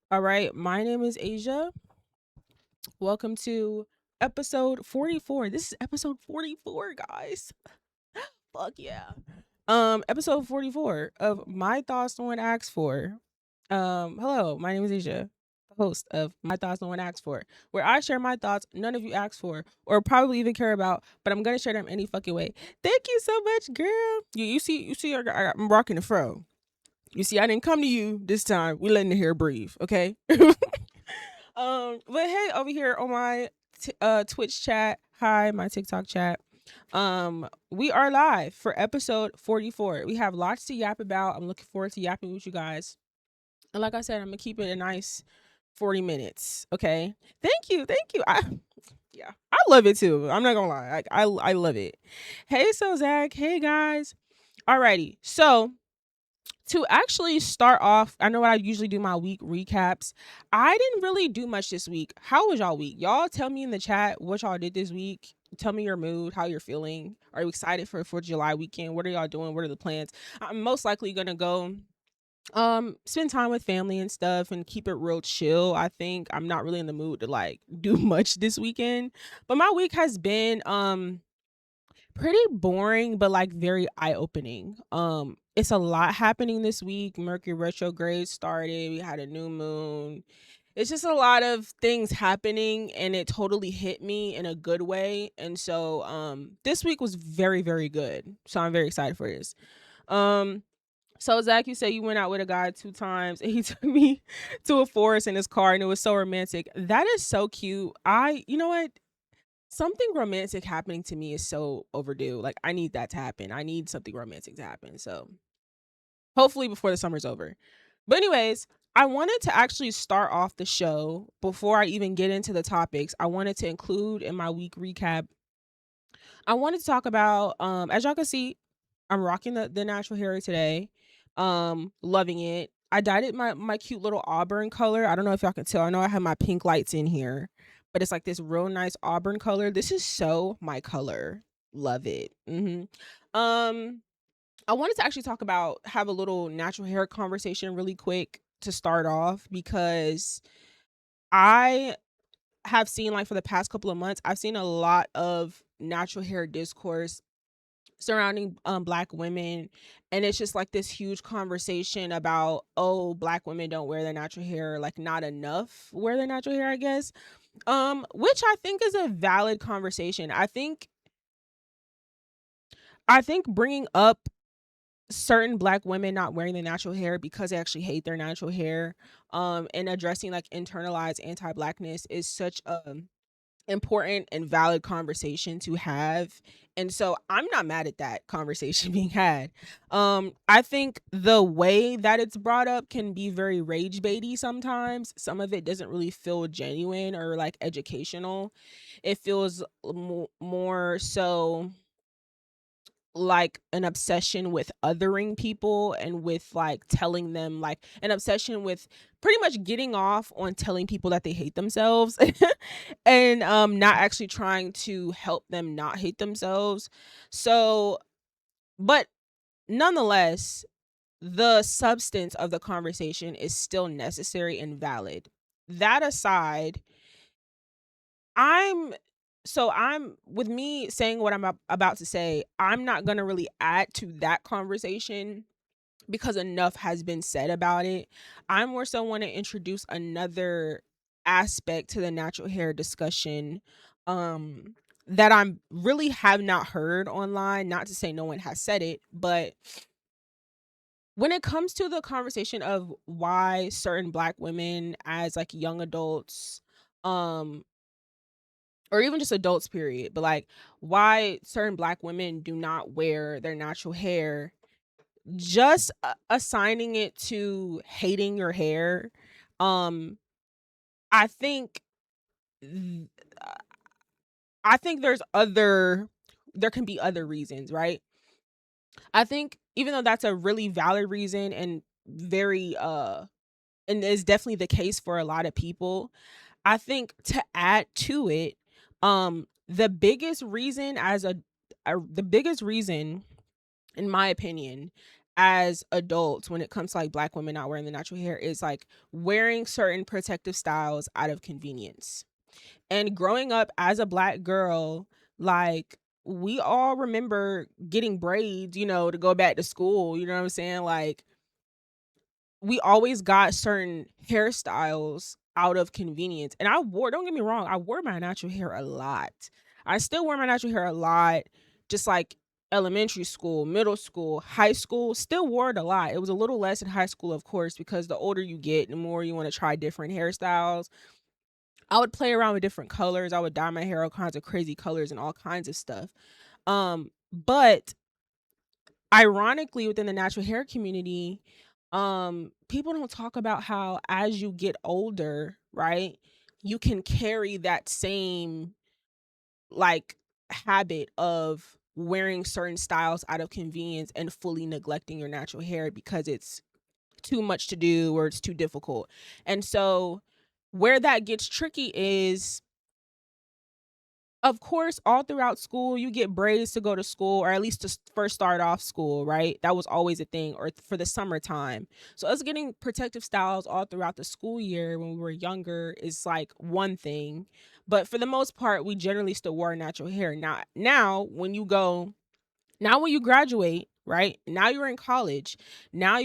All right, my name is Asia. Welcome to episode 44. This is episode 44, guys. Fuck yeah. Episode 44 of My Thoughts No One Asked For. Hello, my name is Asia, the host of My Thoughts No One Asked For, where I share my thoughts none of you asked for or probably even care about, but I'm gonna share them any fucking way. Thank you so much, girl. You see, I'm rocking the fro. You see, I didn't come to you this time. We letting the hair breathe, okay? But hey, over here on my Twitch chat, hi, my TikTok chat. We are live for episode 44. We have lots to yap about. I'm looking forward to yapping with you guys. And like I said, I'm gonna keep it a nice 40 minutes. Okay. Thank you. I love it too. I'm not gonna lie. I love it. Hey, so Zach. Hey guys. Alrighty. So to actually start off, I know what I usually do my week recaps. I didn't really do much this week. How was y'all week? Y'all tell me in the chat what y'all did this week. Tell me your mood, how you're feeling. Are you excited for 4th of July weekend? What are y'all doing? What are the plans? I'm most likely gonna go spend time with family and stuff and keep it real chill. I think I'm not really in the mood to like do much this weekend. But my week has been pretty boring, but like very eye-opening. It's a lot happening this week. Mercury retrograde started. We had a new moon. It's just a lot of things happening and it totally hit me in a good way. And so this week was very, very good. So I'm very excited for this. Um so Zach, you say you went out with a guy 2 times and he took me to a forest in his car and it was so romantic. That is so cute. You know what? Something romantic happening to me is so overdue. Like I need that to happen. I need something romantic to happen. So hopefully before the summer's over. But anyways, I wanted to actually start off the show before I even get into the topics. I wanted to include in my week recap. I wanted to talk about as y'all can see, I'm rocking the natural hair today. Loving it. I dyed it my cute little auburn color. I don't know if y'all can tell. I know I have my pink lights in here, but it's like this real nice auburn color. This is so my color. Love it. Um I wanted to actually talk about have a little natural hair conversation really quick to start off because I have seen like for the past couple of months, I've seen a lot of natural hair discourse surrounding black women, and it's just like this huge conversation about, oh, black women don't wear their natural hair, like not enough wear their natural hair, I guess. Which I think is a valid conversation. I think bringing up certain black women not wearing their natural hair because they actually hate their natural hair, and addressing like internalized anti-blackness is such a important and valid conversation to have. And so I'm not mad at that conversation being had. I think the way that it's brought up can be very rage baity sometimes. Some of it doesn't really feel genuine or like educational. It feels more so like an obsession with othering people and with like telling them, like an obsession with pretty much getting off on telling people that they hate themselves and not actually trying to help them not hate themselves. So but nonetheless, the substance of the conversation is still necessary and valid. That aside, I'm I'm with me saying what I'm about to say, I'm not going to really add to that conversation because enough has been said about it. I more so want to introduce another aspect to the natural hair discussion that I'm really have not heard online, not to say no one has said it, but when it comes to the conversation of why certain black women as like young adults um or even just adults period, but like why certain black women do not wear their natural hair, just assigning it to hating your hair, um I think th- uh, I think there can be other reasons, right? I think even though that's a really valid reason and very and is definitely the case for a lot of people, I think to add to it, the biggest reason the biggest reason in my opinion as adults when it comes to like black women not wearing the natural hair is like wearing certain protective styles out of convenience. And growing up as a black girl, like we all remember getting braids, to go back to school, you know what I'm saying? Like we always got certain hairstyles out of convenience. And don't get me wrong, I wore my natural hair a lot. I still wear my natural hair a lot, just like elementary school, middle school, high school, still wore it a lot. It was a little less in high school, of course, because the older you get, the more you want to try different hairstyles. I would play around with different colors. I would dye my hair all kinds of crazy colors and all kinds of stuff. But ironically, within the natural hair community, people don't talk about how as you get older, right, you can carry that same like habit of wearing certain styles out of convenience and fully neglecting your natural hair because it's too much to do or it's too difficult. And so where that gets tricky is, of course, all throughout school, you get braids to go to school, or at least to first start off school, right? That was always a thing, or for the summertime. So, us getting protective styles all throughout the school year when we were younger is like one thing. But for the most part, we generally still wore natural hair. Now when you graduate, right? Now you're in college. Now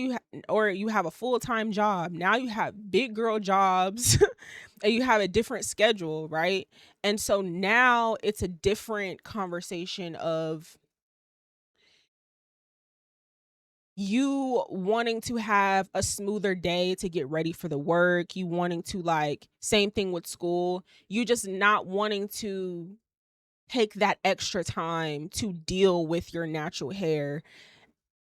or you have a full-time job. Now you have big girl jobs and you have a different schedule, right? And so now it's a different conversation of you wanting to have a smoother day to get ready for the work, you wanting to like same thing with school, you just not wanting to take that extra time to deal with your natural hair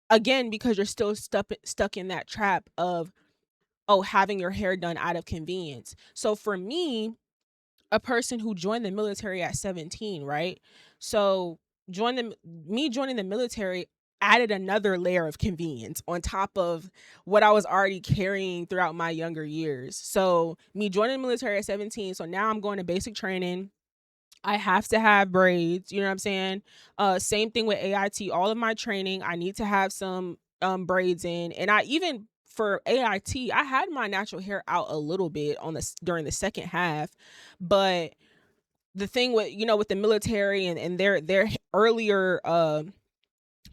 again because you're still stuck in that trap of having your hair done out of convenience. So for me, a person who joined the military at 17, right? So joining the military added another layer of convenience on top of what I was already carrying throughout my younger years. So me joining the military at 17, so now I'm going to basic training. I have to have braids, you know what I'm saying? Same thing with AIT. All of my training, I need to have some braids in. And I even for AIT, I had my natural hair out a little bit during the second half, but the thing with with the military and their earlier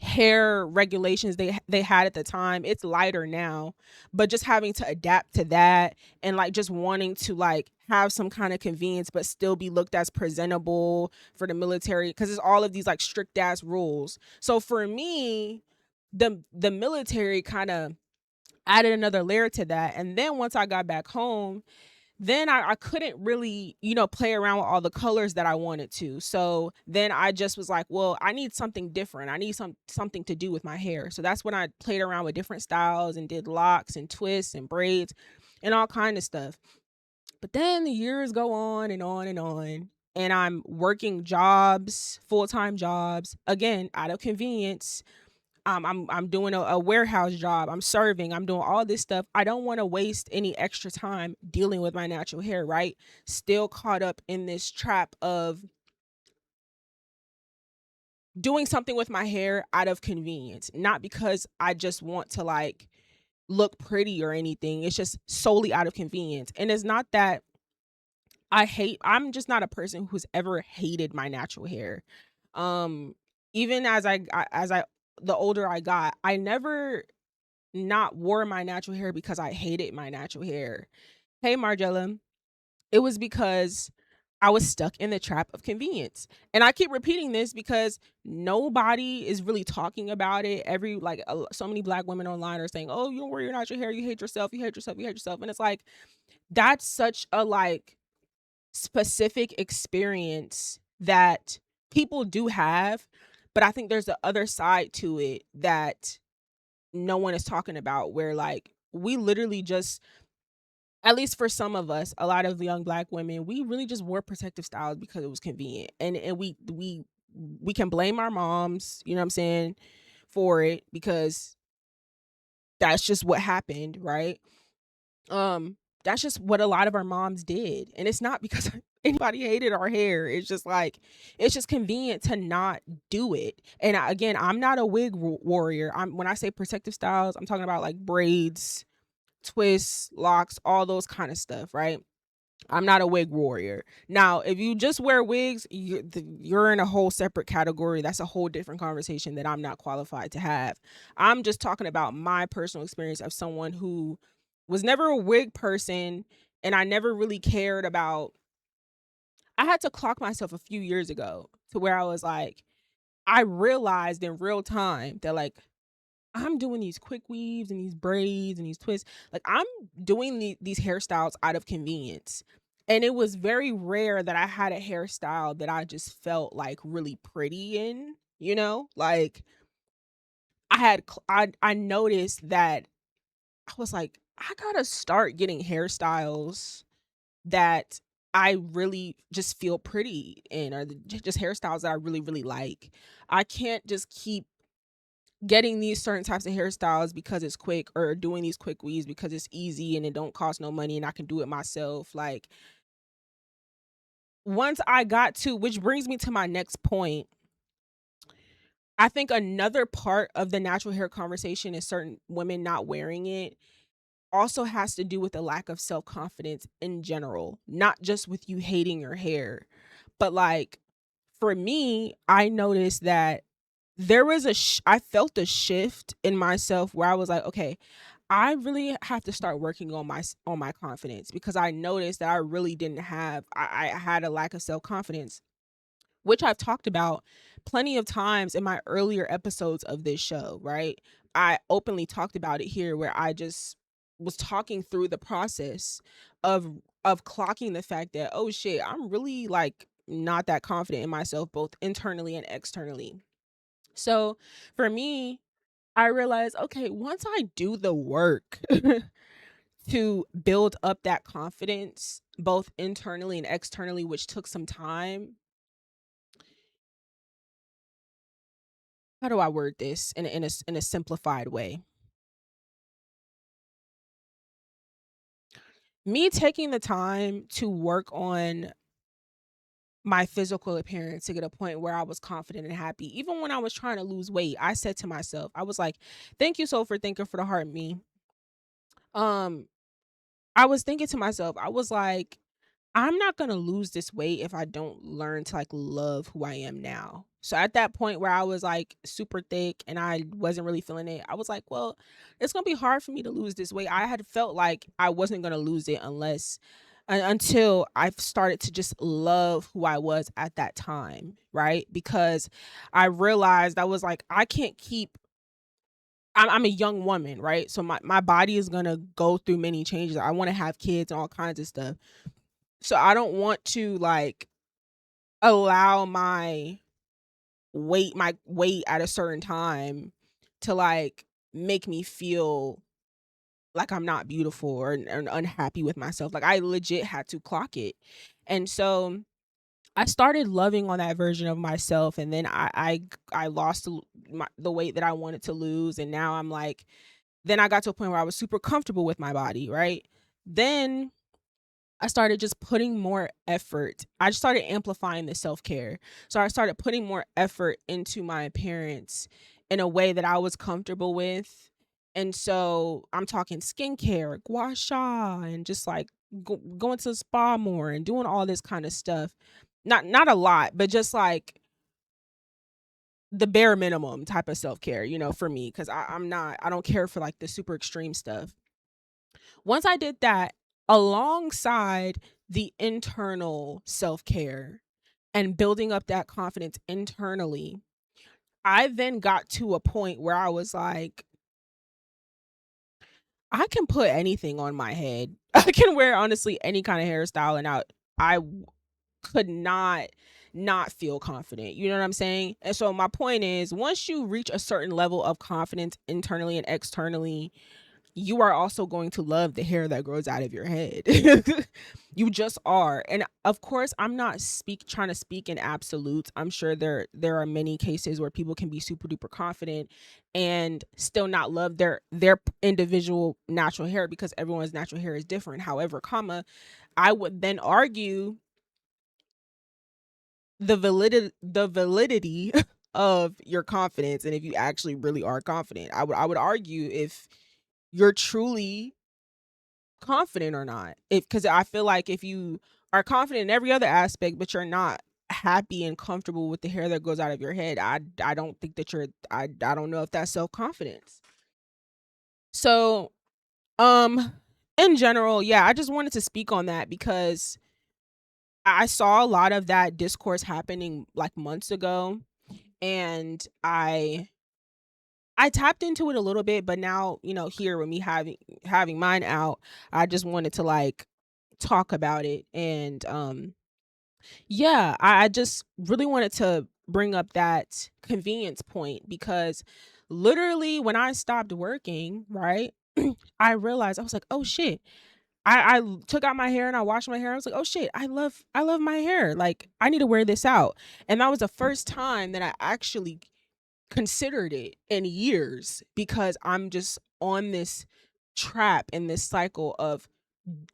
hair regulations they had at the time, it's lighter now, but just having to adapt to that and like just wanting to like have some kind of convenience but still be looked as presentable for the military because it's all of these like strict ass rules. So for me, the military kind of added another layer to that. And then once I got back home, then I couldn't really, play around with all the colors that I wanted to. So then I just was like, well, I need something different. I need something to do with my hair. So that's when I played around with different styles and did locks and twists and braids and all kind of stuff. But then the years go on and on and on. And I'm working jobs, full-time jobs, again, out of convenience. I'm doing a warehouse job. I'm serving. I'm doing all this stuff. I don't want to waste any extra time dealing with my natural hair, right? Still caught up in this trap of doing something with my hair out of convenience, not because I just want to like look pretty or anything. It's just solely out of convenience. And it's not that I'm just not a person who's ever hated my natural hair. Um Even the older I got, I never not wore my natural hair because I hated my natural hair. Hey, Margella, it was because I was stuck in the trap of convenience. And I keep repeating this because nobody is really talking about it. So many black women online are saying, "Oh, you don't wear your natural hair, you hate yourself, you hate yourself, you hate yourself." And it's like that's such a like specific experience that people do have, but I think there's the other side to it that no one is talking about where like we literally just, at least for some of us, a lot of young black women, we really just wore protective styles because it was convenient. And we can blame our moms, you know what I'm saying, for it because that's just what happened, right? That's just what a lot of our moms did. And it's not because anybody hated our hair. It's just like, it's just convenient to not do it. And again, I'm not a wig warrior. When I say protective styles, I'm talking about like braids, twists, locks, all those kind of stuff, right? I'm not a wig warrior. Now, if you just wear wigs, you're in a whole separate category. That's a whole different conversation that I'm not qualified to have. I'm just talking about my personal experience of someone who was never a wig person, and I never really cared about. I had to clock myself a few years ago to where I was like, I realized in real time that like I'm doing these quick weaves and these braids and these twists. Like I'm doing these hairstyles out of convenience. And it was very rare that I had a hairstyle that I just felt like really pretty in, you know? Like I noticed that I was like, I got to start getting hairstyles that I really just feel pretty in, or just hairstyles that I really really like. I can't just keep getting these certain types of hairstyles because it's quick, or doing these quick weaves because it's easy and it don't cost no money and I can do it myself. Like once I got to, which brings me to my next point, I think another part of the natural hair conversation is certain women not wearing it also has to do with the lack of self-confidence in general, not just with you hating your hair. But like for me, I noticed that there was I felt a shift in myself where I was like, okay, I really have to start working on my confidence, because I noticed that I really didn't have I had a lack of self-confidence, which I've talked about plenty of times in my earlier episodes of this show, right? I openly talked about it here where I just was talking through the process of clocking the fact that, oh shit, I'm really like not that confident in myself both internally and externally. So, for me, I realized, okay, once I do the work to build up that confidence both internally and externally, which took some time. How do I word this in a simplified way? Me taking the time to work on my physical appearance to get a point where I was confident and happy. Even when I was trying to lose weight, I said to myself, I was like, "Thank you so for thinking for the heart me." Um, I was thinking to myself, I was like, I'm not gonna lose this weight if I don't learn to like love who I am now. So at that point where I was like super thick and I wasn't really feeling it, I was like, well, it's gonna be hard for me to lose this weight. I had felt like I wasn't gonna lose it until I started to just love who I was at that time, right? Because I realized I was like, I can't keep. I'm a young woman, right? So my body is gonna go through many changes. I want to have kids and all kinds of stuff. So I don't want to like allow my weight at a certain time to like make me feel like I'm not beautiful, or unhappy with myself. Like I legit had to clock it. And so I started loving on that version of myself, and then I lost the weight that I wanted to lose, and now I'm like, then I got to a point where I was super comfortable with my body, right? Then I started just putting more effort. I just started amplifying the self care. So I started putting more effort into my appearance in a way that I was comfortable with. And so I'm talking skincare, gua sha, and just like going to the spa more and doing all this kind of stuff. Not a lot, but just like the bare minimum type of self care, for me, because I don't care for like the super extreme stuff. Once I did that alongside the internal self care and building up that confidence internally, I then got to a point where I was like, I can put anything on my head. I can wear honestly any kind of hairstyle, and could not feel confident. You know what I'm saying? And so my point is, once you reach a certain level of confidence internally and externally, you are also going to love the hair that grows out of your head. You just are. And of course, I'm not trying to speak in absolutes. I'm sure there are many cases where people can be super duper confident and still not love their individual natural hair, because everyone's natural hair is different. However, I would then argue the validity of your confidence, and if you actually really are confident. I would argue if you're truly confident or not. If Because I feel like if you are confident in every other aspect, but you're not happy and comfortable with the hair that goes out of your head, I don't think that I don't know if that's self confidence. So in general, yeah, I just wanted to speak on that because I saw a lot of that discourse happening like months ago, and I tapped into it a little bit, but now, here with me having mine out, I just wanted to like talk about it. And yeah, I just really wanted to bring up that convenience point because literally when I stopped working, right, I realized I was like, oh shit. I took out my hair and I washed my hair. I was like, oh shit, I love my hair. Like I need to wear this out. And that was the first time that I actually considered it in years because I'm just on this trap in this cycle of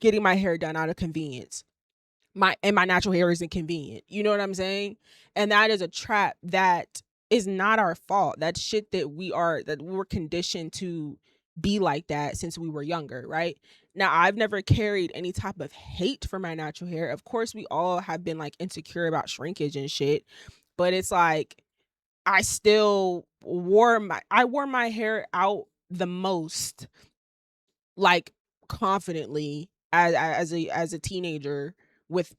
getting my hair done out of convenience. My natural hair isn't convenient. You know what I'm saying? And that is a trap that is not our fault. That's shit that we were conditioned to be like that since we were younger, right? Now, I've never carried any type of hate for my natural hair. Of course, we all have been like insecure about shrinkage and shit, but it's like I wore my hair out the most, like, confidently as a teenager with,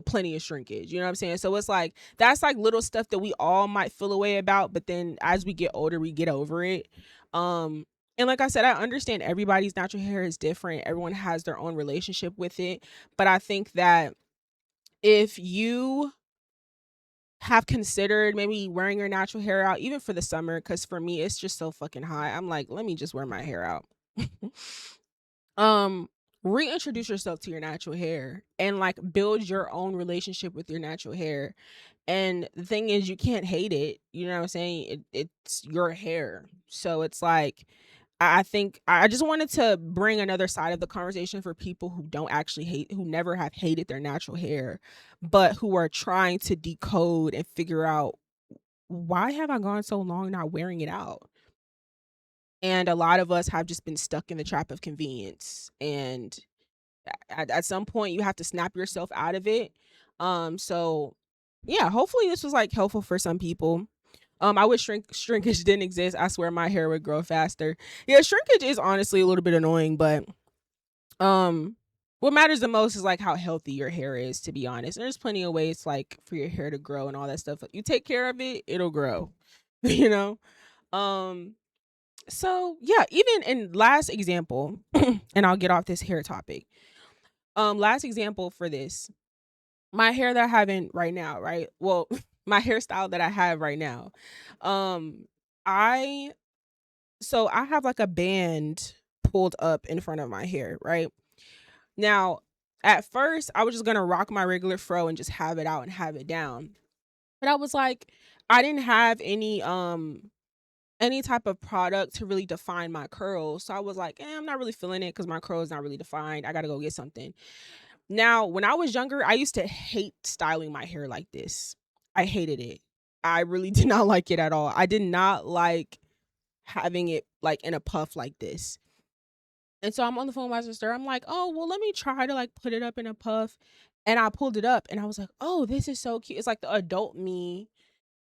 plenty of shrinkage. You know what I'm saying? So it's like that's like little stuff that we all might feel away about, but then as we get older, we get over it. Um and like I said, I understand everybody's natural hair is different. Everyone has their own relationship with it. But I think that if you have considered maybe wearing your natural hair out even for the summer, because for me it's just so fucking hot, I'm like, let me just wear my hair out. um Reintroduce yourself to your natural hair and like build your own relationship with your natural hair. And the thing is, you can't hate it. You know what I'm saying? It's your hair. So it's like, I think I just wanted to bring another side of the conversation for people who don't actually hate, who never have hated their natural hair, but who are trying to decode and figure out, why have I gone so long not wearing it out? And a lot of us have just been stuck in the trap of convenience. And at some point, you have to snap yourself out of it. So yeah, hopefully this was like helpful for some people. I wish shrinkage didn't exist. I swear my hair would grow faster. Yeah, shrinkage is honestly a little bit annoying, but um what matters the most is like how healthy your hair is, to be honest. And there's plenty of ways like for your hair to grow and all that stuff. You take care of it, it'll grow. you know? Um so yeah, even in last example, and I'll get off this hair topic. Last example for this. My hair that I have in right now, right? Well, my hairstyle that I have right now. Um I I have like a band pulled up in front of my hair, right? Now, at first, I was just gonna rock my regular fro and just have it out and have it down. But I was like, I didn't have any type of product to really define my curls. So I was like, I'm not really feeling it because my curl is not really defined. I gotta go get something. Now, when I was younger, I used to hate styling my hair like this. I hated it. I really did not like it at all. I did not like having it like in a puff like this. And so I'm on the phone with my sister. I'm like, oh, well, let me try to like put it up in a puff. And I pulled it up and I was like, oh, this is so cute. It's like the adult me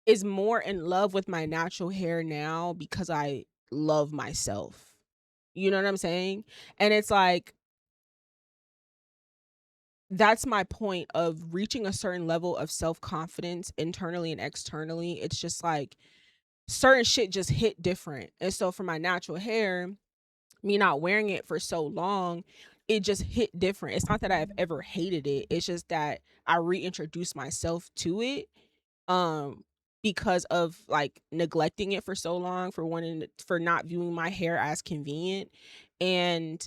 is more in love with my natural hair now because I love myself. You know what I'm saying? And it's like, that's my point of reaching a certain level of self confidence internally and externally. It's just like certain shit just hit different. And so for my natural hair, me not wearing it for so long, it just hit different. It's not that I've ever hated it. It's just that I reintroduced myself to it um because of like neglecting it for so long, for not viewing my hair as convenient. And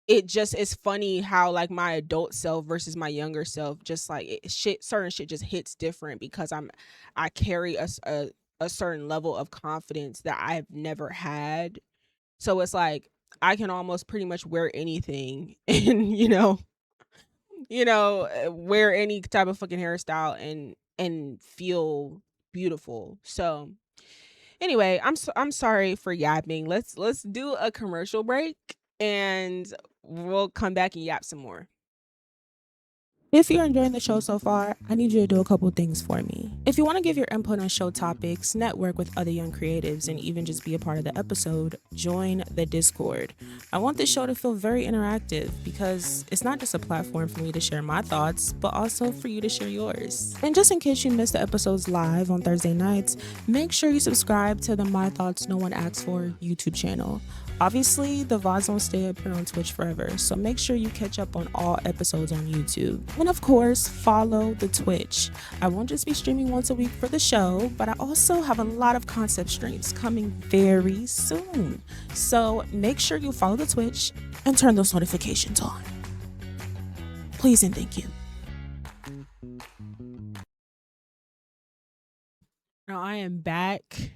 it just is funny how like my adult self versus my younger self, just like certain shit just hits different because I carry a certain level of confidence that I've never had. So it's like I can almost pretty much wear anything and wear any type of fucking hairstyle and feel beautiful. So anyway, I'm sorry for yapping. Let's do a commercial break and we'll come back and yap some more. If you're enjoying the show so far, I need you to do a couple things for me. If you want to give your input on show topics, network with other young creatives, and even just be a part of the episode, join the Discord. I want this show to feel very interactive because it's not just a platform for me to share my thoughts, but also for you to share yours. And just in case you missed the episodes live on Thursday nights, make sure you subscribe to the My Thoughts No One Asked For YouTube channel. Obviously, the VODs don't stay up here on Twitch forever, so make sure you catch up on all episodes on YouTube. And of course, follow the Twitch. I won't just be streaming once a week for the show, but I also have a lot of concept streams coming very soon. So make sure you follow the Twitch and turn those notifications on. Please and thank you. Now I am back.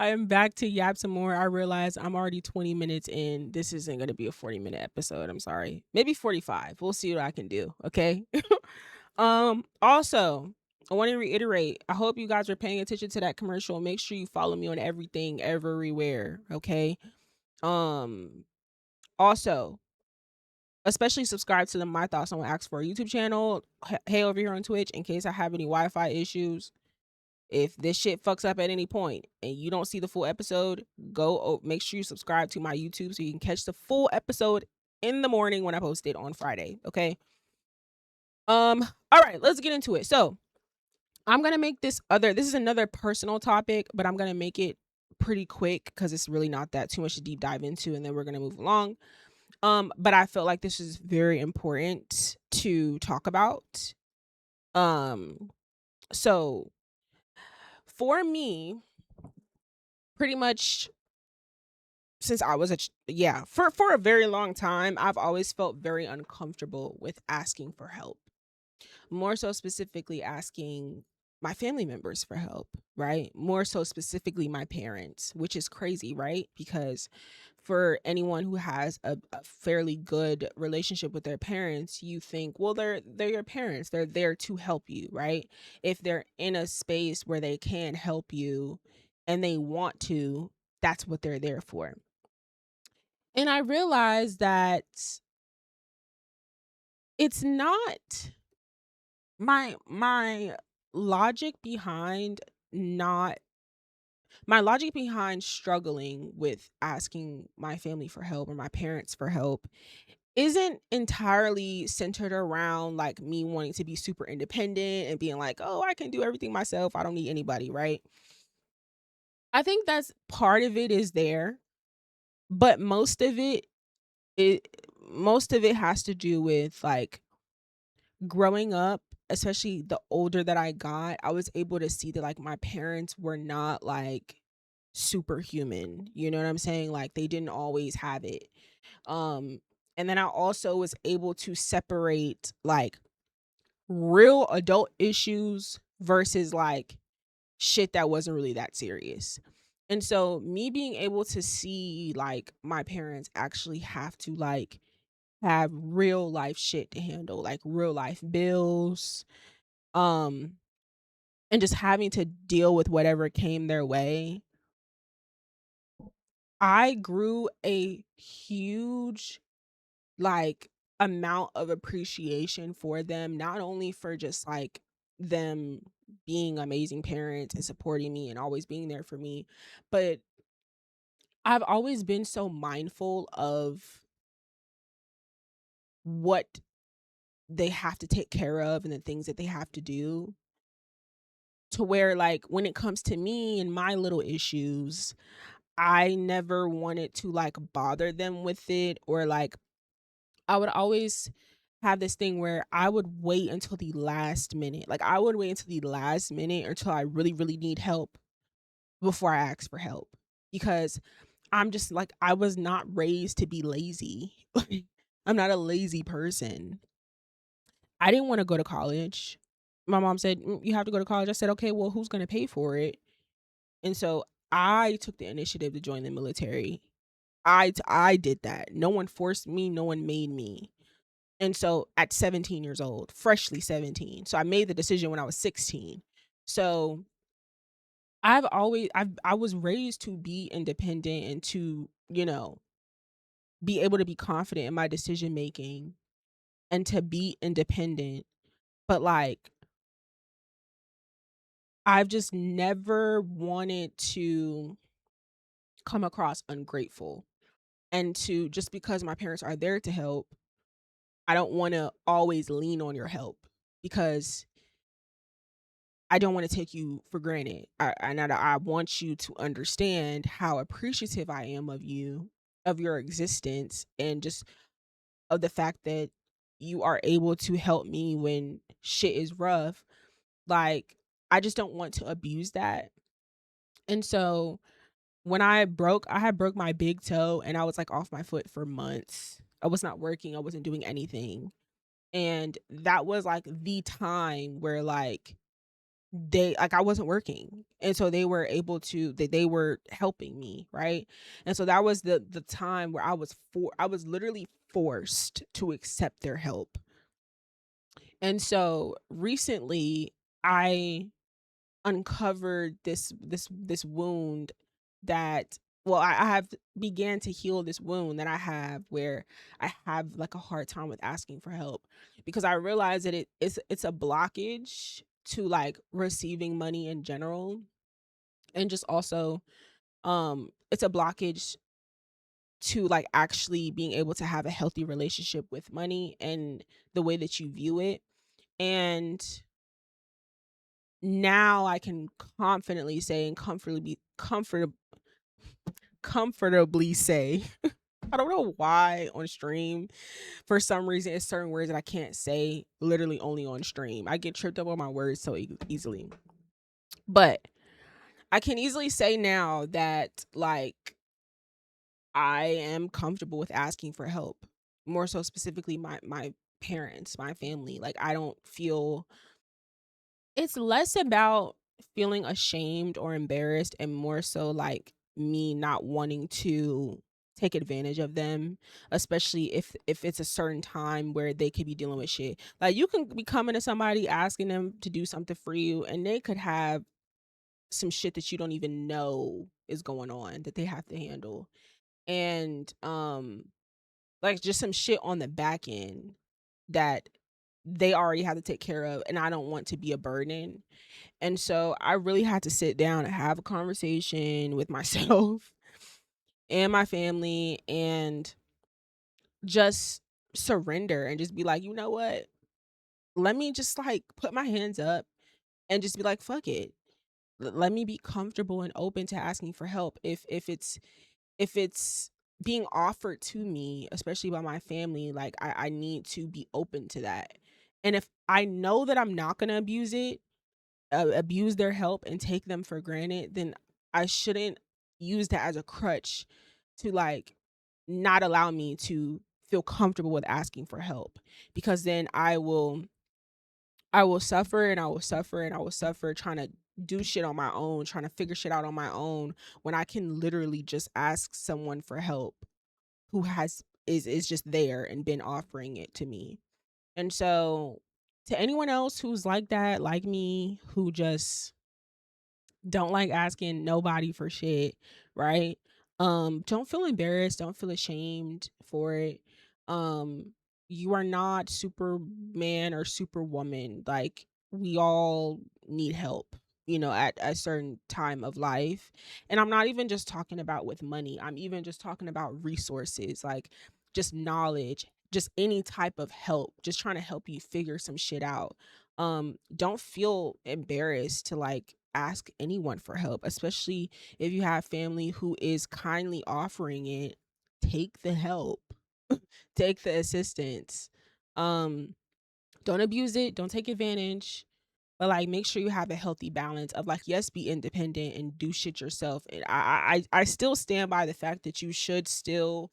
I am back to yap some more. I realize I'm already 20 minutes in. This isn't going to be a 40-minute episode. I'm sorry. Maybe 45. We'll see what I can do. Okay. Also, I want to reiterate, I hope you guys are paying attention to that commercial. Make sure you follow me on everything, everywhere. Okay. Also, especially subscribe to the My Thoughts on Ask For YouTube channel. Hey, over here on Twitch, in case I have any Wi-Fi issues. If this shit fucks up at any point and you don't see the full episode, make sure you subscribe to my YouTube so you can catch the full episode in the morning when I post it on Friday. Okay. All right, let's get into it. So I'm gonna make this is another personal topic, but I'm gonna make it pretty quick because it's really not that too much to deep dive into, and then we're gonna move along. But I felt like this is very important to talk about. So for me, pretty much since I was for a very long time, I've always felt very uncomfortable with asking for help. More so specifically asking my family members for help, right? More so specifically my parents, which is crazy, right? Because for anyone who has a fairly good relationship with their parents, you think, well, they're your parents. They're there to help you, right? If they're in a space where they can help you and they want to, that's what they're there for. And I realized that it's not my logic behind not my logic behind struggling with asking my family for help or my parents for help isn't entirely centered around like me wanting to be super independent and being like, oh, I can do everything myself. I don't need anybody, right? I think that's part of it is there, but it most of it has to do with like growing up, especially the older that I got, I was able to see that like my parents were not like superhuman. You know what I'm saying? Like they didn't always have it. Um and then I also was able to separate like real adult issues versus like shit that wasn't really that serious. And so me being able to see like my parents actually have to like have real life shit to handle, like real life bills, um, and just having to deal with whatever came their way. I grew a huge like amount of appreciation for them, not only for just like them being amazing parents and supporting me and always being there for me, but I've always been so mindful of what they have to take care of and the things that they have to do, to where like when it comes to me and my little issues, I never wanted to like bother them with it, or like I would always have this thing where I would wait until the last minute. Like I would wait until the last minute until I really really need help before I ask for help, because I'm just like, I was not raised to be lazy. Like, I'm not a lazy person. I didn't want to go to college. My mom said, You have to go to college." I said, "Okay, well, who's going to pay for it?" And so I took the initiative to join the military. I did that. No one forced me, no one made me. And so at 17 years old, freshly 17. So I made the decision when I was 16. So I was raised to be independent and to, be able to be confident in my decision making and to be independent. But like I've just never wanted to come across ungrateful, and to just because my parents are there to help, I don't want to always lean on your help because I don't want to take you for granted. I want you to understand how appreciative I am of you, of your existence, and just of the fact that you are able to help me when shit is rough. Like, I just don't want to abuse that. And so when I had broke my big toe and I was like off my foot for months. I was not working, I wasn't doing anything. And that was like the time where I wasn't working. And so they were able to they were helping me, right? And so that was the time where I was literally forced to accept their help. And so recently I uncovered this wound that I have began to heal this wound that I have where I have like a hard time with asking for help because I realize that it's a blockage to like receiving money in general, and just also it's a blockage to like actually being able to have a healthy relationship with money and the way that you view it. And now I can confidently say and comfortably say I don't know why on stream for some reason it's certain words that I can't say literally only on stream. I get tripped up on my words so easily. But I can easily say now that like I am comfortable with asking for help. More so specifically my parents, my family. Like I don't feel it's less about feeling ashamed or embarrassed and more so like me not wanting to take advantage of them, especially if it's a certain time where they could be dealing with shit. Like you can be coming to somebody asking them to do something for you and they could have some shit that you don't even know is going on that they have to handle. And like just some shit on the back end that they already have to take care of and I don't want to be a burden. And so I really had to sit down and have a conversation with myself and my family and just surrender and just be like, you know what? Let me just like put my hands up and just be like, fuck it. Let me be comfortable and open to asking for help. If it's being offered to me, especially by my family, like I need to be open to that. And if I know that I'm not gonna abuse their help and take them for granted, then I shouldn't use that as a crutch to like not allow me to feel comfortable with asking for help, because then I will suffer and I will suffer and I will suffer trying to do shit on my own, trying to figure shit out on my own when I can literally just ask someone for help who is just there and been offering it to me. And so to anyone else who's like that, like me, who just don't like asking nobody for shit, right? Don't feel embarrassed, don't feel ashamed for it. Um you are not Superman or Superwoman. Like we all need help, at a certain time of life. And I'm not even just talking about with money. I'm even just talking about resources, like just knowledge, just any type of help, just trying to help you figure some shit out. Don't feel embarrassed to like ask anyone for help, especially if you have family who is kindly offering it. Take the help, take the assistance. um don't abuse it, don't take advantage, but like make sure you have a healthy balance of like, yes, be independent and do shit yourself. And I still stand by the fact that you should still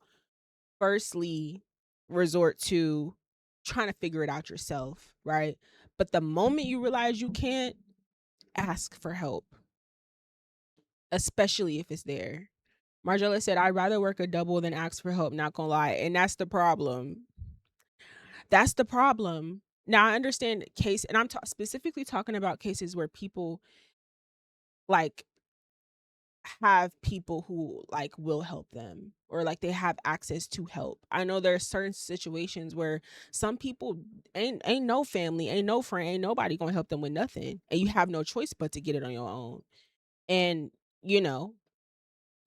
firstly resort to trying to figure it out yourself, right? But the moment you realize you can't, ask for help, especially if it's there. Margella said, I'd rather work a double than ask for help, not gonna lie. And that's the problem. That's the problem. Now I understand case, and I'm specifically talking about cases where people like have people who like will help them, or like they have access to help. I know there are certain situations where some people ain't no family, ain't no friend, ain't nobody gonna help them with nothing, and you have no choice but to get it on your own. And you know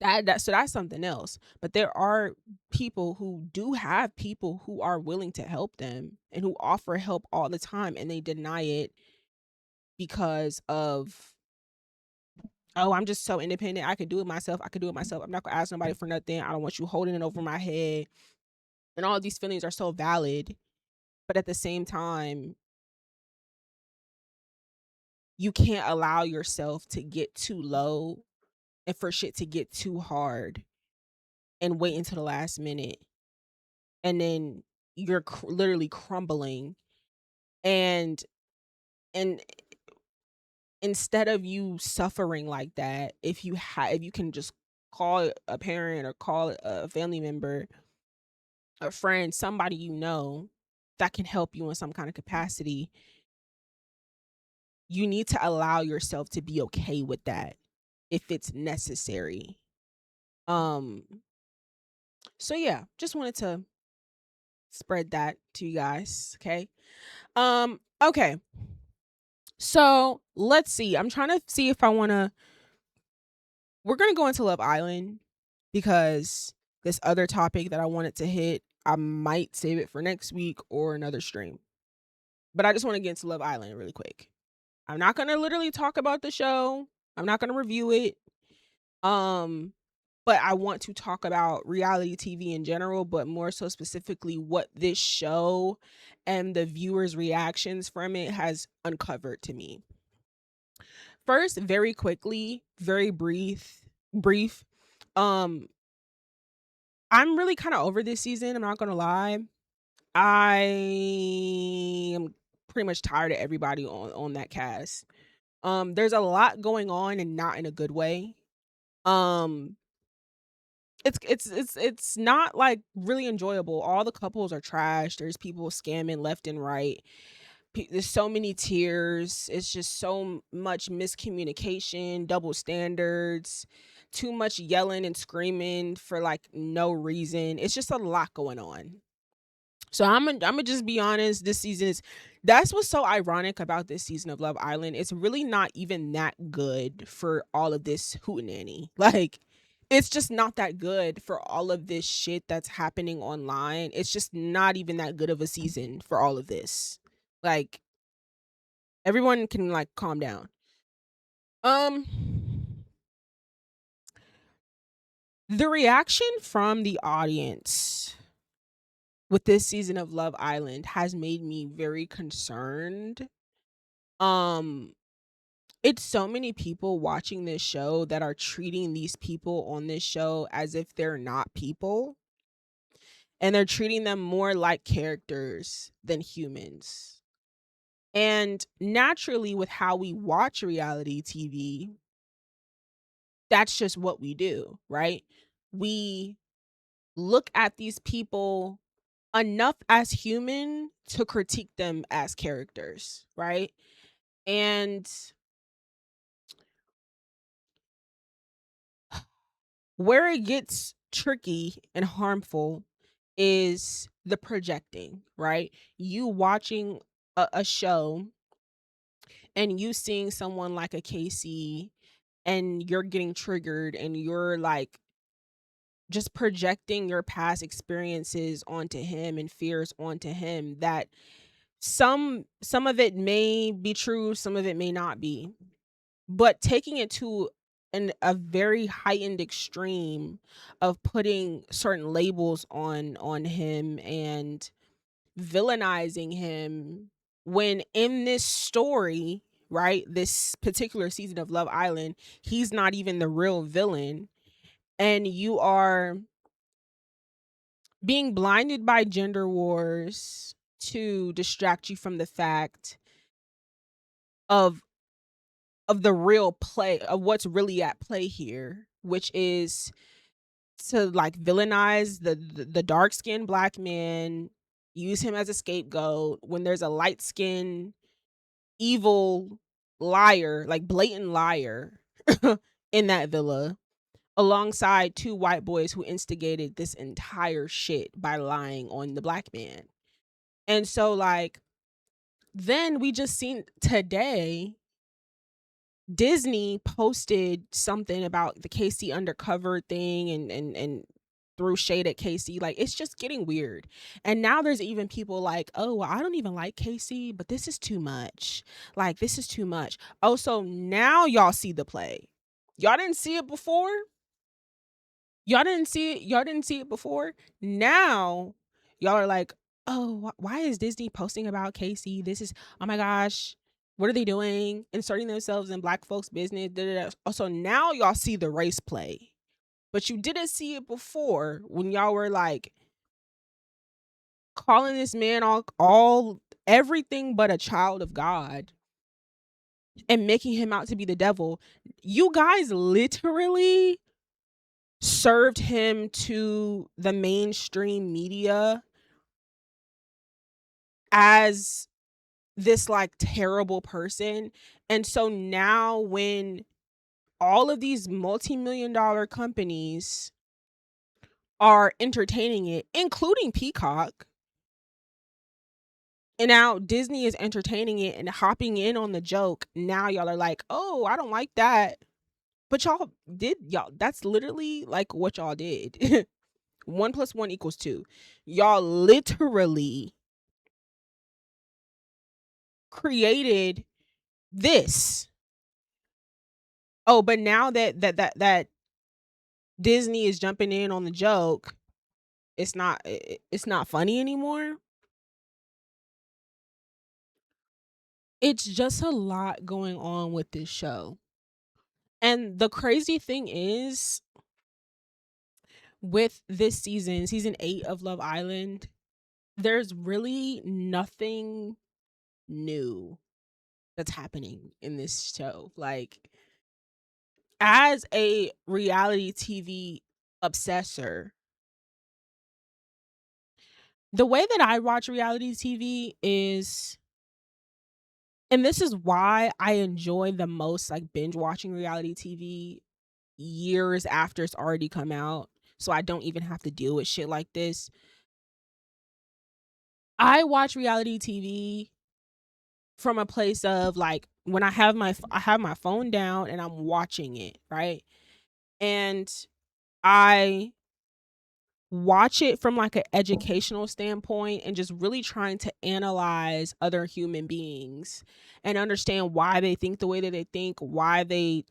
so that's something else. But there are people who do have people who are willing to help them and who offer help all the time, and they deny it because of, oh, I'm just so independent. I can do it myself. I can do it myself. I'm not gonna ask nobody for nothing. I don't want you holding it over my head. And all of these feelings are so valid, but at the same time, you can't allow yourself to get too low and for shit to get too hard and wait until the last minute, and then you're literally crumbling. And and instead of you suffering like that, if you can just call a parent or call a family member, a friend, somebody you know that can help you in some kind of capacity, you need to allow yourself to be okay with that if it's necessary. Um so yeah, just wanted to spread that to you guys, okay? Okay. So, let's see. I'm trying to see if I want to we're going to go into Love Island because this other topic that I wanted to hit, I might save it for next week or another stream. But I just want to get into Love Island really quick. I'm not going to literally talk about the show. I'm not going to review it. Um but I want to talk about reality TV in general, but more so specifically what this show and the viewers' reactions from it has uncovered to me. First, very quickly, very brief. Um I'm really kind of over this season, I'm not going to lie. I am pretty much tired of everybody on that cast. There's a lot going on and not in a good way. Um it's not like really enjoyable. All the couples are trash. There's people scamming left and right. There's so many tears. It's just so much miscommunication, double standards, too much yelling and screaming for like no reason. It's just a lot going on. So I'm gonna just be honest. This season is That's what's so ironic about this season of Love Island. It's really not even that good for all of this hootenanny. Like, it's just not that good for all of this shit that's happening online. It's just not even that good of a season for all of this. Like, everyone can like calm down. Um, the reaction from the audience with this season of Love Island has made me very concerned. Um, it's so many people watching this show that are treating these people on this show as if they're not people, and they're treating them more like characters than humans. And naturally, with how we watch reality TV, that's just what we do, right? We look at these people enough as human to critique them as characters, right? And where it gets tricky and harmful is the projecting, right? You watching a show and you seeing someone like a Casey, and you're getting triggered and you're like just projecting your past experiences onto him and fears onto him, that some of it may be true, some of it may not be, but taking it to a very heightened extreme of putting certain labels on him and villainizing him, when in this story, right, this particular season of Love Island, he's not even the real villain, and you are being blinded by gender wars to distract you from the fact of the real play, of what's really at play here, which is to like villainize the dark skinned black man, use him as a scapegoat when there's a light-skinned evil liar, like blatant liar in that villa, alongside two white boys who instigated this entire shit by lying on the black man. And so like then we just seen today Disney posted something about the Casey undercover thing and threw shade at Casey. Like it's just getting weird. And now there's even people like, "Oh, well, I don't even like Casey, but this is too much. Like this is too much." Oh, so now y'all see the play. Y'all didn't see it before? Y'all didn't see it before? Now y'all are like, "Oh, why is Disney posting about Casey? This is oh my gosh. What are they doing? Inserting themselves in black folks' business." Da, da, da. Also, now y'all see the race play. But you didn't see it before when y'all were like calling this man all everything but a child of God and making him out to be the devil. You guys literally served him to the mainstream media as this like terrible person. And so now when all of these multi-million-dollar companies are entertaining it, including Peacock, and now Disney is entertaining it and hopping in on the joke, now y'all are like, "Oh, I don't like that." But y'all that's literally like what y'all did. 1 + 1 = 2. Y'all literally created this. Oh, but now that Disney is jumping in on the joke, it's not funny anymore. It's just a lot going on with this show. And the crazy thing is with this season 8 of Love Island, there's really nothing new that's happening in this show. Like as a reality TV obsessor, the way that I watch reality TV is, and this is why I enjoy the most like binge watching reality TV years after it's already come out, so I don't even have to deal with shit like this. I watch reality TV from a place of like when I have my phone down and I'm watching it, right? And I watch it from like an educational standpoint and just really trying to analyze other human beings and understand why they think the way that they think, why they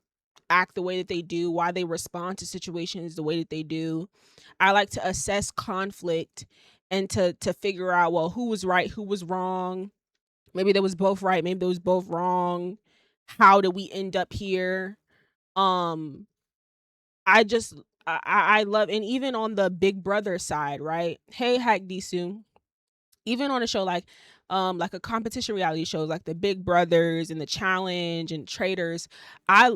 act the way that they do, why they respond to situations the way that they do. I like to assess conflict and to figure out, well, who was right, who was wrong. Maybe they was both right, maybe they was both wrong. How did we end up here? Um I just I love, and even on the Big Brother side, right? Hey, Hack Disu. Even on a show like a competition reality shows like the Big Brothers and the Challenge and Traders,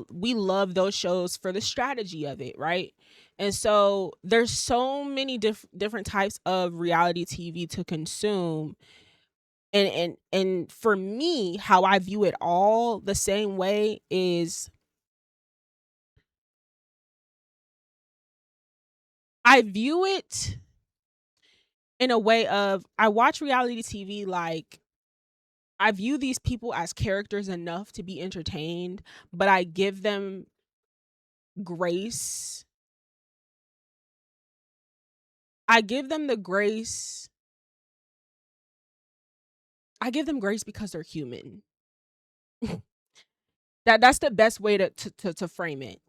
we love those shows for the strategy of it, right? And so there's so many different types of reality TV to consume. And for me, how I view it all the same way is I view it in a way of I watch reality TV like I view these people as characters enough to be entertained, but I give them grace. I give them the grace. I give them grace because they're human. That's the best way to frame it.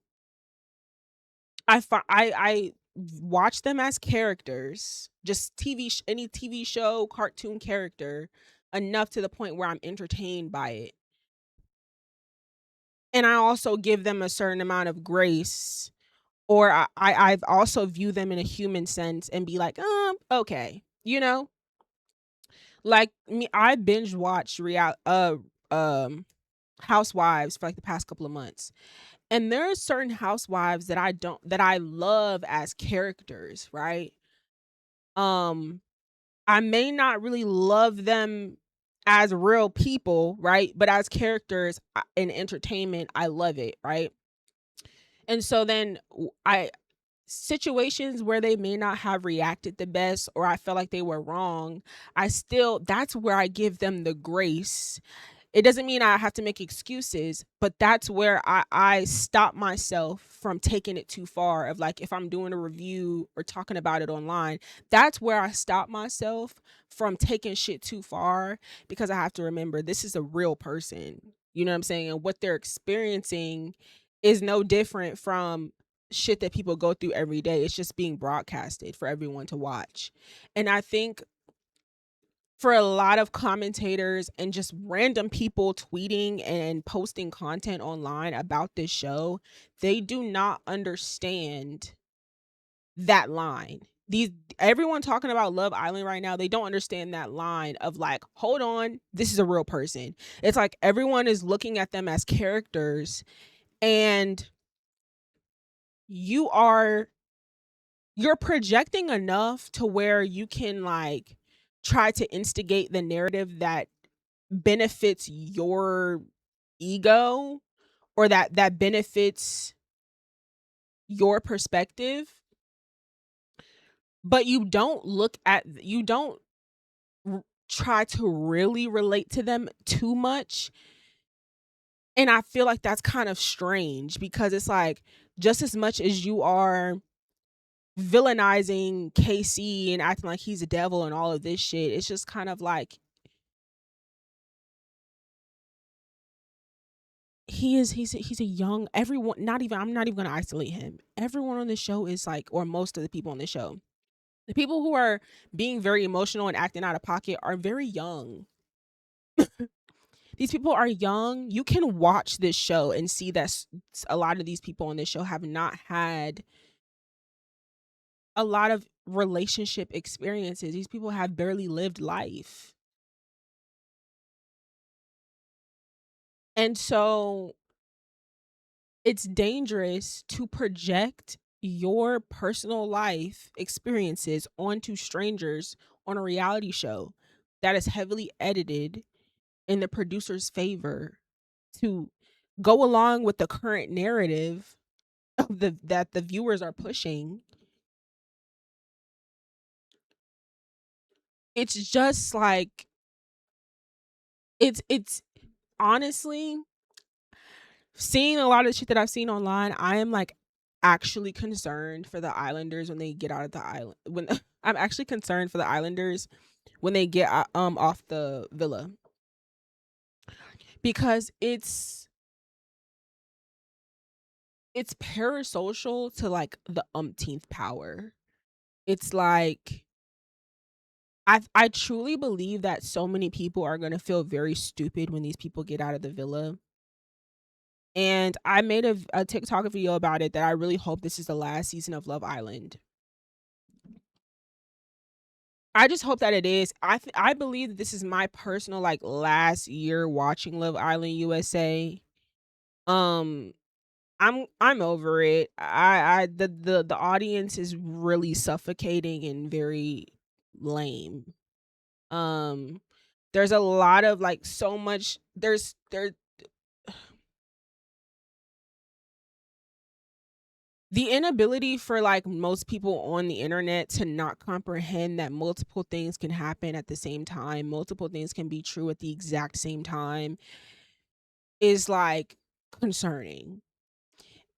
I watch them as characters, just any TV show, cartoon character, enough to the point where I'm entertained by it. And I also give them a certain amount of grace, or I've also view them in a human sense and be like, okay, like me, I binge watched um Housewives for like the past couple of months, and there are certain housewives that I love as characters, right? Um, I may not really love them as real people, right? But as characters in entertainment, I love it, right? And so then I situations where they may not have reacted the best or I felt like they were wrong, I still that's where I give them the grace. It doesn't mean I have to make excuses, but that's where I stop myself from taking it too far. Of like, if I'm doing a review or talking about it online, that's where I stop myself from taking shit too far, because I have to remember this is a real person. You know what I'm saying? And what they're experiencing is no different from shit that people go through every day. It's just being broadcasted for everyone to watch. And I think for a lot of commentators and just random people tweeting and posting content online about this show, they do not understand that line. These Everyone talking about Love Island right now, they don't understand that line of like, hold on, this is a real person. It's like everyone is looking at them as characters, and you are you're projecting enough to where you can like try to instigate the narrative that benefits your ego, or that benefits your perspective, but you don't try to really relate to them too much. And I feel like that's kind of strange, because it's like, just as much as you are villainizing KC and acting like he's a devil and all of this shit, it's just kind of like, he's a young everyone, not even I'm not even gonna isolate him. Everyone on the show is like, or most of the people on the show, the people who are being very emotional and acting out of pocket, are very young. These people are young. You can watch this show and see that a lot of these people on this show have not had a lot of relationship experiences. These people have barely lived life. And so it's dangerous to project your personal life experiences onto strangers on a reality show that is heavily edited in the producer's favor to go along with the current narrative of the that the viewers are pushing. It's just like, it's honestly, seeing a lot of shit that I've seen online, I am like actually concerned for the islanders when they get out of the island. When I'm actually concerned for the islanders when they get off the villa, because it's parasocial to like the umpteenth power. It's like, I truly believe that so many people are gonna feel very stupid when these people get out of the villa. And I made a TikTok video about it, that I really hope this is the last season of Love Island. I just hope that it is. I believe that this is my personal like last year watching Love Island USA. Um I'm over it. The audience is really suffocating and very lame. Um there's a lot of like, so much there the inability for like most people on the internet to not comprehend that multiple things can happen at the same time, multiple things can be true at the exact same time, is like concerning.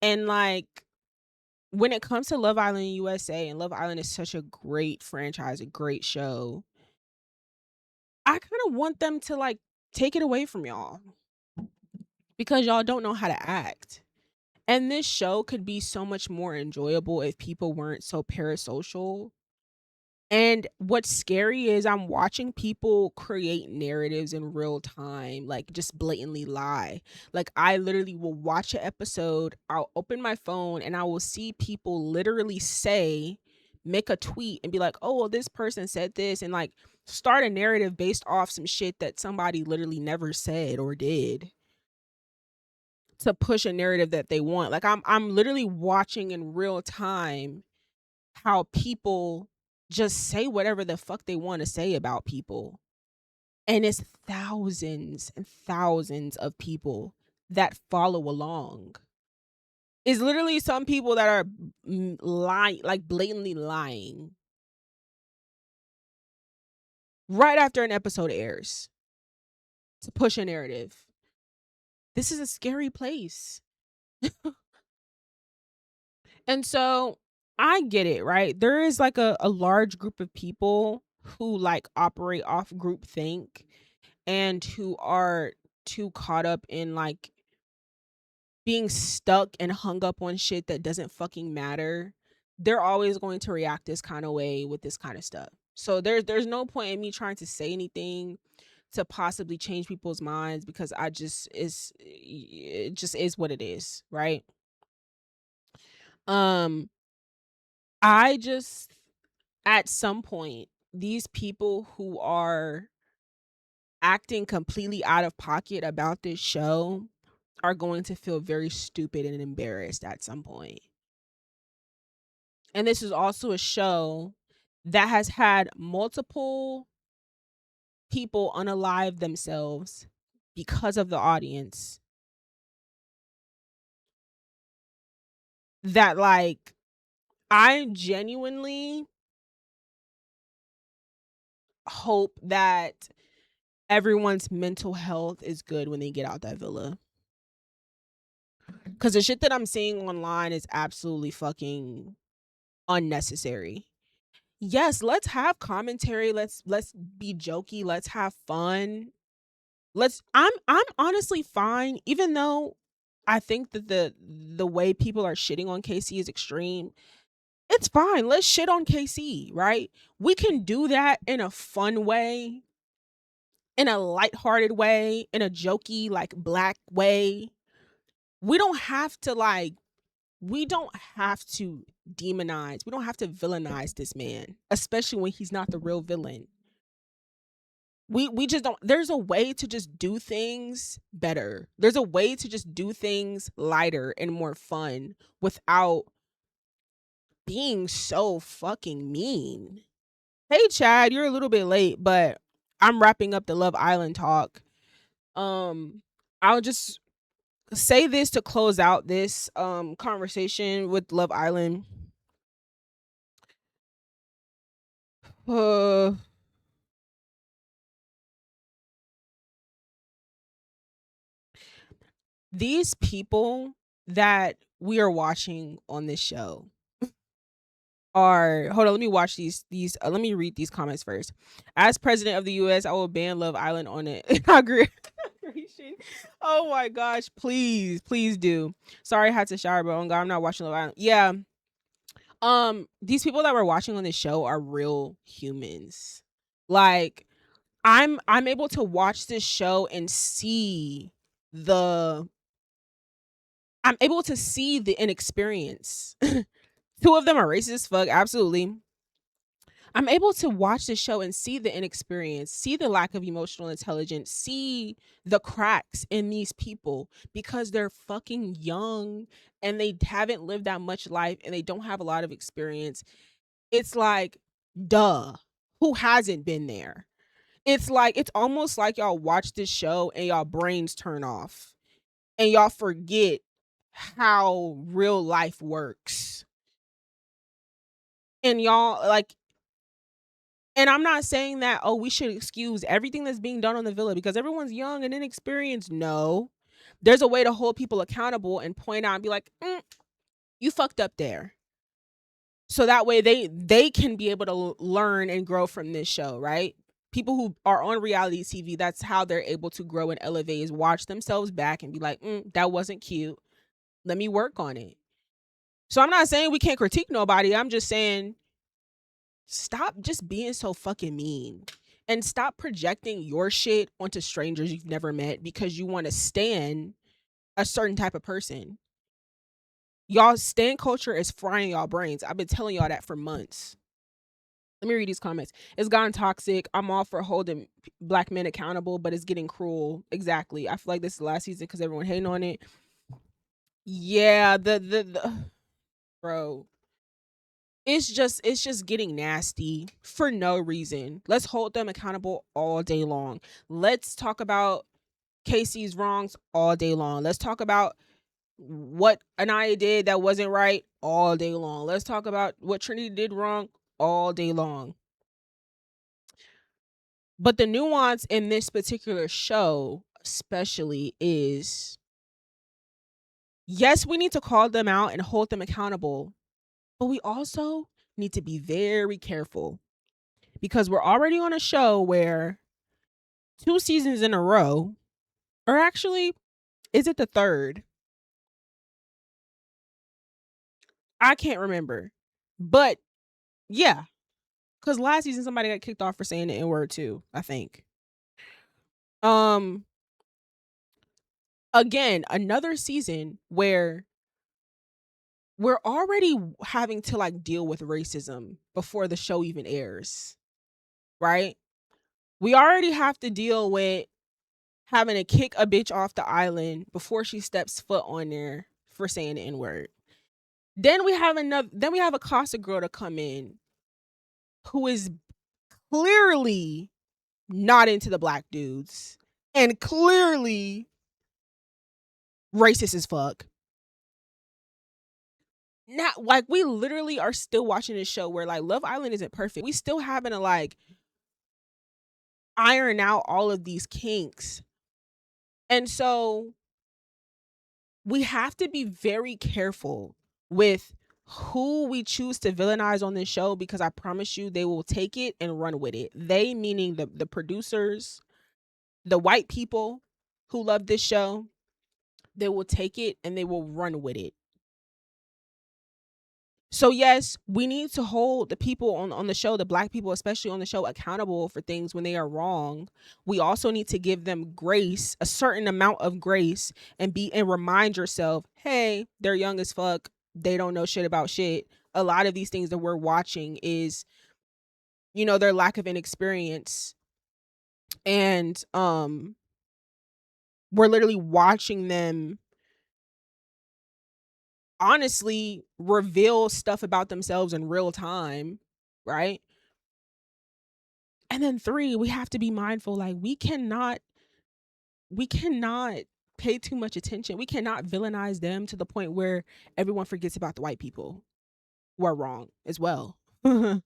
And like, when it comes to Love Island USA, and Love Island is such a great franchise, a great show, I kind of want them to like take it away from y'all, because y'all don't know how to act. And this show could be so much more enjoyable if people weren't so parasocial. And what's scary is I'm watching people create narratives in real time, like just blatantly lie. Like, I literally will watch an episode, I'll open my phone, and I will see people literally make a tweet and be like, oh, well, this person said this, and like start a narrative based off some shit that somebody literally never said or did, to push a narrative that they want. Like, I'm literally watching in real time how people just say whatever the fuck they want to say about people. And it's thousands and thousands of people that follow along. It's literally some people that are lying, like blatantly lying right after an episode airs to push a narrative. This is a scary place. And so I get it, right? There is like a large group of people who like operate off group think and who are too caught up in like being stuck and hung up on shit that doesn't fucking matter. They're always going to react this kind of way with this kind of stuff. So there's no point in me trying to say anything to possibly change people's minds because it just is what it is, right? Um I just at some point these people who are acting completely out of pocket about this show are going to feel very stupid and embarrassed at some point. And this is also a show that has had multiple people unalive themselves because of the audience. That like I genuinely hope that everyone's mental health is good when they get out that villa. Cause the shit that I'm seeing online is absolutely fucking unnecessary. Yes, let's have commentary. Let's be jokey. Let's have fun. I'm honestly fine, even though I think that the way people are shitting on KC is extreme. It's fine. Let's shit on KC, right? We can do that in a fun way, in a lighthearted way, in a jokey, like black way. We don't have to like we don't have to demonize. We don't have to villainize this man, especially when he's not the real villain. We just don't there's a way to just do things better. There's a way to just do things lighter and more fun without being so fucking mean. Hey Chad, you're a little bit late, but I'm wrapping up the Love Island talk. I'll just say this to close out this conversation with Love Island. Uh, these people that we are watching on this show are hold on, let me watch let me read these comments first. As president of the US, I will ban Love Island on it. Inauguration. Oh my gosh, please do. Sorry I had to shower, but oh God, I'm not watching Love Island. Yeah. These people that we're watching on this show are real humans. Like I'm able to watch this show and see the I'm able to see the inexperience. Two of them are racist as fuck, absolutely. I'm able to watch the show and see the inexperience, see the lack of emotional intelligence, see the cracks in these people because they're fucking young and they haven't lived that much life and they don't have a lot of experience. It's like, duh, who hasn't been there? It's like, it's almost like y'all watch this show and y'all brains turn off and y'all forget how real life works. And y'all like and I'm not saying that, oh, we should excuse everything that's being done on the villa because everyone's young and inexperienced. No. There's a way to hold people accountable and point out and be like, you fucked up there. So that way they can be able to learn and grow from this show, right? People who are on reality TV, that's how they're able to grow and elevate is watch themselves back and be like, that wasn't cute. Let me work on it. So I'm not saying we can't critique nobody. I'm just saying stop just being so fucking mean and stop projecting your shit onto strangers you've never met because you want to stand a certain type of person. Y'all stand culture is frying y'all brains. I've been telling y'all that for months. Let me read these comments. It's gotten toxic. I'm all for holding black men accountable, but it's getting cruel. Exactly. I feel like this is the last season because everyone hating on it. Yeah, the bro. it's just getting nasty for no reason. Let's hold them accountable all day long. Let's talk about Casey's wrongs all day long. Let's talk about what Anaya did that wasn't right all day long. Let's talk about what Trinity did wrong all day long. But the nuance in this particular show, especially, is yes, we need to call them out and hold them accountable, but we also need to be very careful because we're already on a show where 2 seasons in a row, or actually, is it the third? I can't remember. But yeah, because last season somebody got kicked off for saying the N word too, I think. Um, again, another season where we're already having to like deal with racism before the show even airs, right? We already have to deal with having to kick a bitch off the island before she steps foot on there for saying the N word. Then we have a Casa girl to come in who is clearly not into the black dudes and clearly racist as fuck. Not like we literally are still watching this show where like Love Island isn't perfect. We still having to like iron out all of these kinks. And so we have to be very careful with who we choose to villainize on this show because I promise you they will take it and run with it. They meaning the producers, the white people who love this show, they will take it and they will run with it. So yes, we need to hold the people on the show, the black people especially on the show, accountable for things when they are wrong. We also need to give them grace, a certain amount of grace, and remind yourself, hey, they're young as fuck. They don't know shit about shit. A lot of these things that we're watching is, their lack of inexperience. And we're literally watching them honestly reveal stuff about themselves in real time, right? And then 3, we have to be mindful, like, we cannot pay too much attention. We cannot villainize them to the point where everyone forgets about the white people who are wrong as well. Or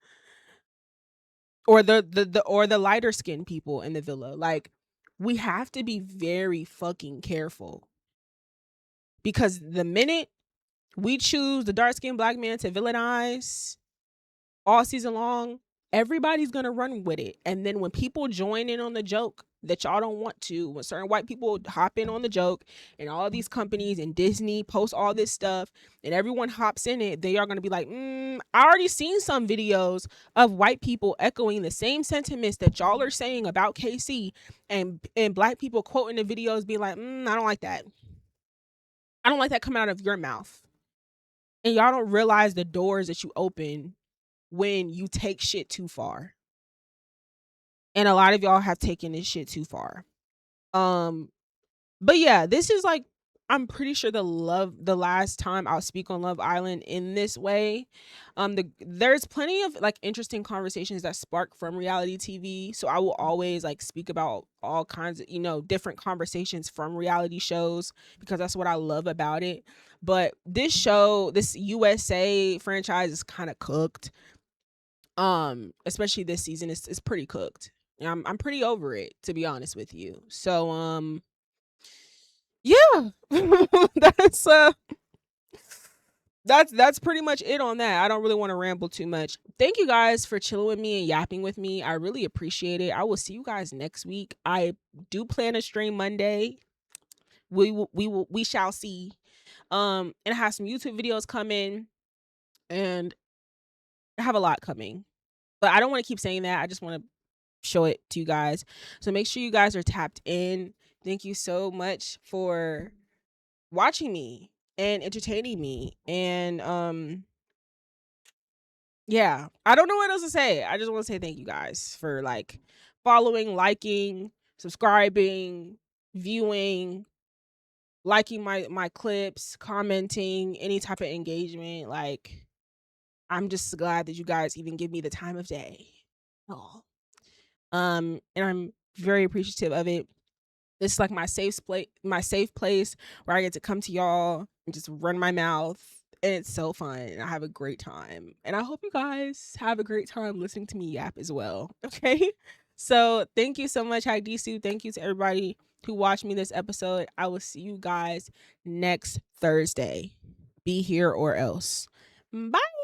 the lighter skinned people in the villa. Like, we have to be very fucking careful because the minute we choose the dark skinned black man to villainize all season long, everybody's gonna run with it. And then when people join in on the joke that y'all don't want to, when certain white people hop in on the joke and all these companies and Disney post all this stuff and everyone hops in it, they are gonna be like, I already seen some videos of white people echoing the same sentiments that y'all are saying about KC, and black people quoting the videos being like, I don't like that. I don't like that coming out of your mouth. And y'all don't realize the doors that you open when you take shit too far. And a lot of y'all have taken this shit too far. Um but yeah, this is like, I'm pretty sure the last time I'll speak on Love Island in this way. There's plenty of like interesting conversations that spark from reality TV. So I will always like speak about all kinds of, different conversations from reality shows because that's what I love about it. But this show, this USA franchise is kind of cooked. Especially this season is pretty cooked. I'm pretty over it, to be honest with you. So yeah. that's that's pretty much it on that. I don't really want to ramble too much. Thank you guys for chilling with me and yapping with me. I really appreciate it. I will see you guys next week. I do plan to stream Monday. We shall see. And I have some YouTube videos coming, and I have a lot coming. But I don't want to keep saying that. I just want to show it to you guys. So make sure you guys are tapped in. Thank you so much for watching me and entertaining me. And yeah, I don't know what else to say. I just want to say thank you guys for like following, liking, subscribing, viewing, liking my clips, commenting, any type of engagement. Like, I'm just glad that you guys even give me the time of day. Oh. And I'm very appreciative of it. This is like my safe place where I get to come to y'all and just run my mouth. And it's so fun. And I have a great time. And I hope you guys have a great time listening to me yap as well. Okay. So thank you so much, Haidisu. Thank you to everybody who watched me this episode. I will see you guys next Thursday. Be here or else. Bye.